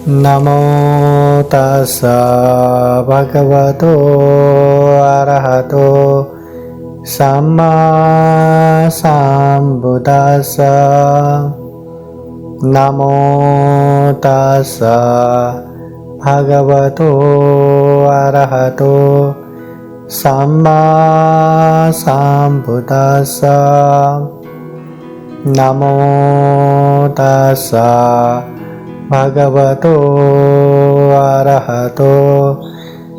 नमो तस्स भगवतो अरहतो सम्मा सम्बुद्दस्स। नमो तस्स भगवतो अरहतो सम्मा सम्बुद्दस्स। नमो तस्स भगवतो अरहतो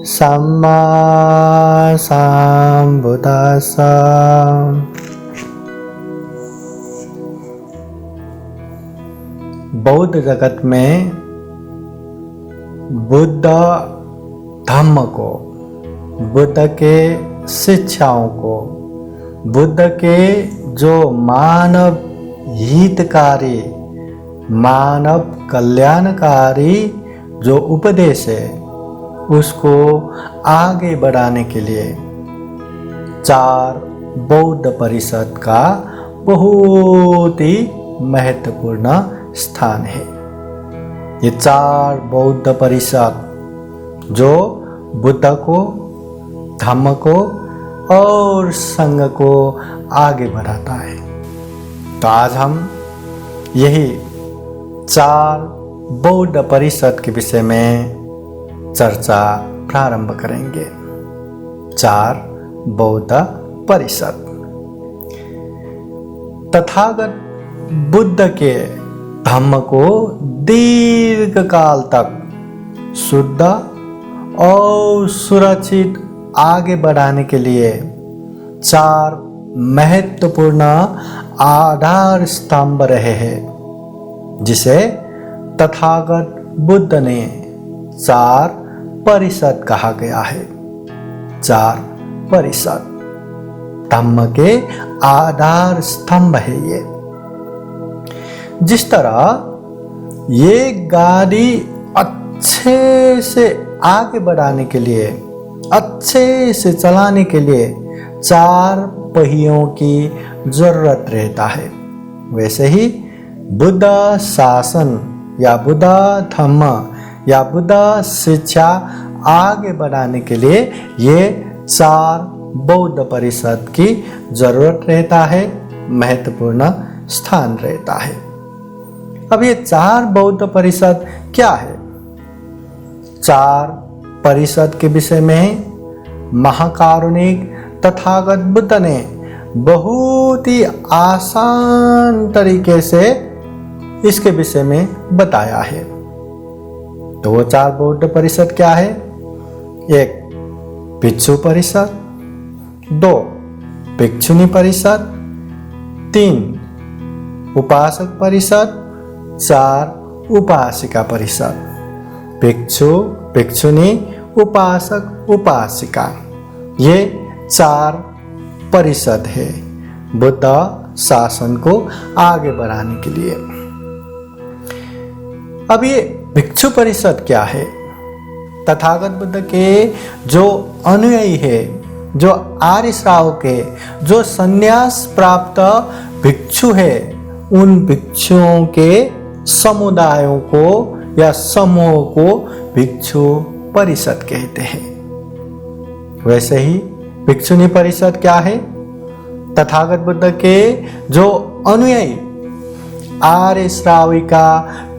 सम्मा सम्बुद्दस्स। बौद्ध जगत में बुद्ध धम्म को, बुद्ध के शिक्षाओं को, बुद्ध के जो मानव हितकारी, मानव कल्याणकारी जो उपदेश है उसको आगे बढ़ाने के लिए चार बौद्ध परिषद का बहुत ही महत्वपूर्ण स्थान है। ये चार बौद्ध परिषद जो बुद्ध को, धम्म को और संघ को आगे बढ़ाता है। तो आज हम यही चार बौद्ध परिषद के विषय में चर्चा प्रारंभ करेंगे। चार बौद्ध परिषद। तथागत बुद्ध के धम्म को दीर्घ काल तक शुद्ध और सुरक्षित आगे बढ़ाने के लिए चार महत्वपूर्ण आधार स्तंभ रहे हैं, जिसे तथागत बुद्ध ने चार परिषद कहा गया है। चार परिषद धम्म के आधार स्तंभ है ये। जिस तरह ये गाड़ी अच्छे से आगे बढ़ाने के लिए, अच्छे से चलाने के लिए चार पहियों की जरूरत रहता है, वैसे ही बुद्ध शासन या बुद्ध धम्म या बुद्ध शिक्षा आगे बढ़ाने के लिए ये चार बौद्ध परिषद की जरूरत रहता है, महत्वपूर्ण स्थान रहता है। अब ये चार बौद्ध परिषद क्या है? चार परिषद के विषय में महाकारुणिक तथागत बुद्ध ने बहुत ही आसान तरीके से इसके विषय में बताया है। तो वो चार बौद्ध परिषद क्या है? एक भिक्षु परिषद, दो भिक्षुनी परिषद, तीन उपासक परिषद, चार उपासिका परिषद। भिक्षु, भिक्षुनी, उपासक, उपासिका, ये चार परिषद है बुद्ध शासन को आगे बढ़ाने के लिए। अब ये भिक्षु परिषद क्या है? तथागत बुद्ध के जो अनुयायी है, जो आर्य श्रावक है, जो संन्यास प्राप्त भिक्षु है, उन भिक्षुओं के समुदायों को या समूह को भिक्षु परिषद कहते हैं। वैसे ही भिक्षुनी परिषद क्या है? तथागत बुद्ध के जो अनुयायी आर्य श्राविका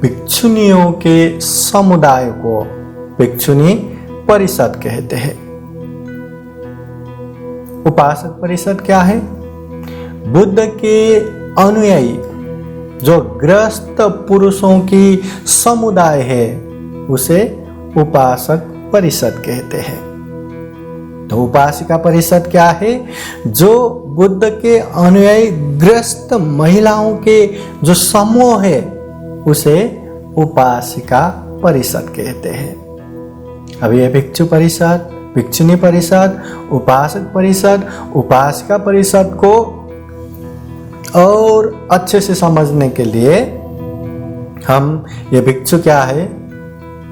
भिक्षुनियों के समुदाय को भिक्षुनी परिषद कहते हैं। उपासक परिषद क्या है? बुद्ध के अनुयायी जो गृहस्थ पुरुषों की समुदाय है, उसे उपासक परिषद कहते हैं। तो उपासिका परिषद क्या है? जो बुद्ध के अनुयायी गृहस्थ महिलाओं के जो समूह है, उसे उपासिका परिषद कहते हैं। अब ये भिक्षु परिषद, भिक्षुनी परिषद, उपासक परिषद, उपासिका परिषद को और अच्छे से समझने के लिए हम ये भिक्षु क्या है,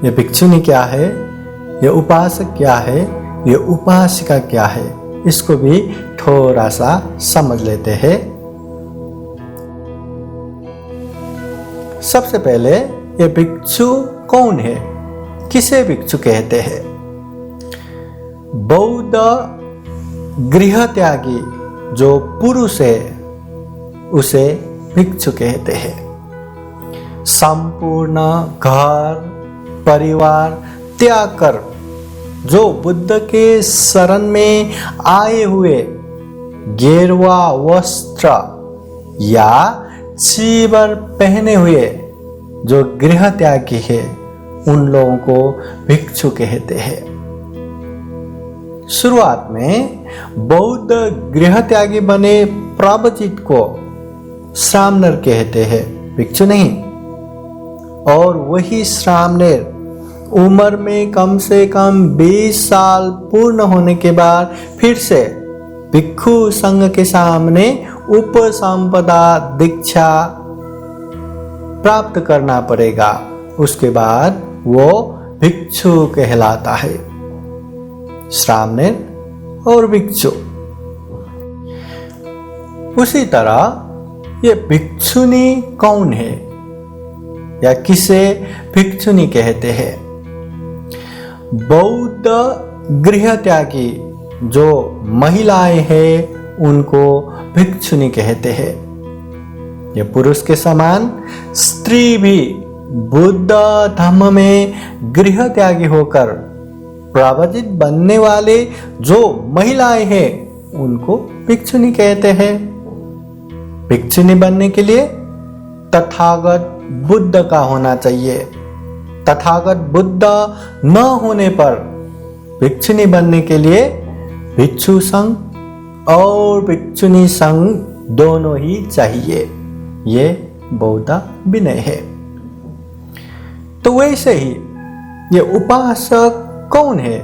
ये भिक्षुनी क्या है, ये उपासक क्या है, ये उपासिका क्या है, इसको भी थोड़ा सा समझ लेते हैं। सबसे पहले ये भिक्षु कौन है, किसे भिक्षु कहते हैं? बौद्ध गृह त्यागी जो पुरुष है उसे भिक्षु कहते हैं। संपूर्ण घर परिवार त्याग कर जो बुद्ध के शरण में आए हुए गेरुआ वस्त्र या चीवर पहने हुए जो गृह त्यागी है उन लोगों को भिक्षु कहते हैं। शुरुआत में बौद्ध गृह त्यागी बने प्रवजित को श्रामणेर कहते हैं, भिक्षु नहीं। और वही श्रामणेर उम्र में कम से कम 20 साल पूर्ण होने के बाद फिर से भिक्षु संघ के सामने उपसंपदा दीक्षा प्राप्त करना पड़ेगा। उसके बाद वो भिक्षु कहलाता है। श्रामणेर और भिक्षु। उसी तरह ये भिक्षुनी कौन है या किसे भिक्षुनी कहते हैं? बौद्ध गृह त्यागी जो महिलाएं हैं उनको भिक्षुनी कहते हैं। ये पुरुष के समान स्त्री भी बुद्ध धम्म में गृह त्यागी होकर प्रवजित बनने वाले जो महिलाएं हैं उनको भिक्षुनी कहते हैं। भिक्षुनी बनने के लिए तथागत बुद्ध का होना चाहिए। तथागत बुद्ध न होने पर भिक्षुनी बनने के लिए भिक्षु संघ और भिक्षुनी संघ दोनों ही चाहिए। ये बौद्ध विनय है। तो वैसे ही ये उपासक कौन है?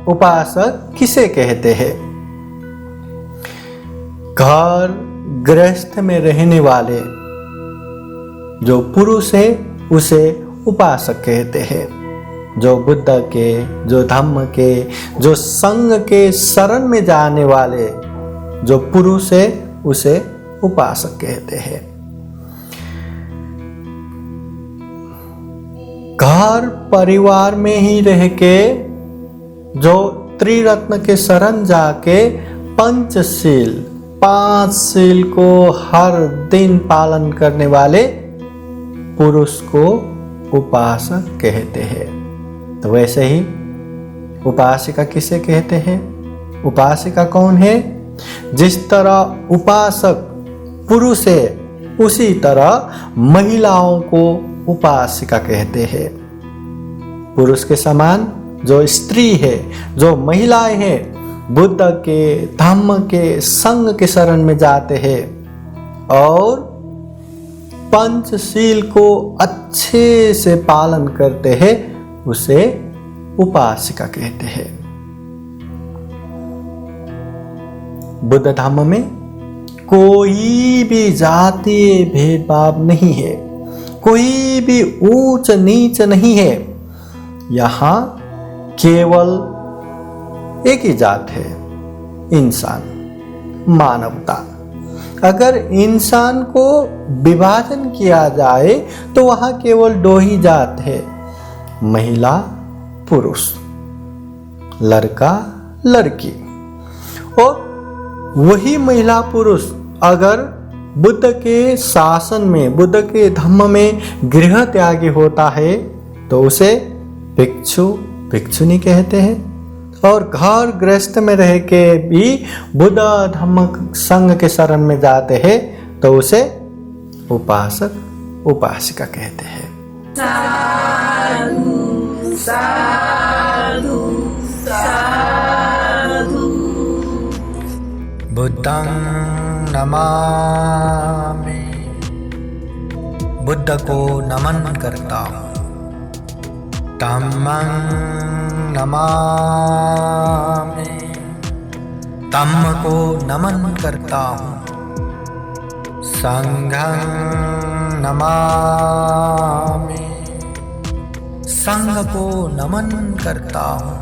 उपासक किसे कहते हैं? घर गृहस्थ में रहने वाले जो पुरुष है उसे उपासक कहते हैं। जो बुद्ध के, जो धम्म के, जो संघ के शरण में जाने वाले जो पुरुष है उसे उपासक कहते हैं। घर परिवार में ही रह के जो त्रिरत्न के शरण जाके पंचशील 5 शील को हर दिन पालन करने वाले पुरुष को उपासक कहते हैं। तो वैसे ही उपासिका किसे कहते हैं? उपासिका कौन है? जिस तरह उपासक पुरुष है उसी तरह महिलाओं को उपासिका कहते हैं। पुरुष के समान जो स्त्री है, जो महिलाएं हैं, बुद्ध के धम्म के संघ के शरण में जाते हैं और पंचशील को अच्छे से पालन करते हैं, उसे उपासिका कहते हैं। बुद्ध धम्म में कोई भी जातीय भेदभाव नहीं है, कोई भी ऊंच नीच नहीं है। यहाँ केवल एक ही जात है, इंसान, मानवता। अगर इंसान को विभाजन किया जाए तो वहाँ केवल 2 ही जात है, महिला पुरुष, लड़का लड़की। और वही महिला पुरुष अगर बुद्ध के शासन में, बुद्ध के धम्म में गृह त्यागी होता है तो उसे भिक्षु भिक्षुनी कहते हैं। और घर गृहस्थ में रह के भी बुद्ध धम्म संघ के शरण में जाते हैं तो उसे उपासक उपासिका कहते हैं। साधु साधु साधु। बुद्धं नमामि, बुद्ध को नमन करता हूँ। धम्मं नमामि, धम्म को नमन करता हूँ। संघं नमामि, संघ को नमन करता हूँ।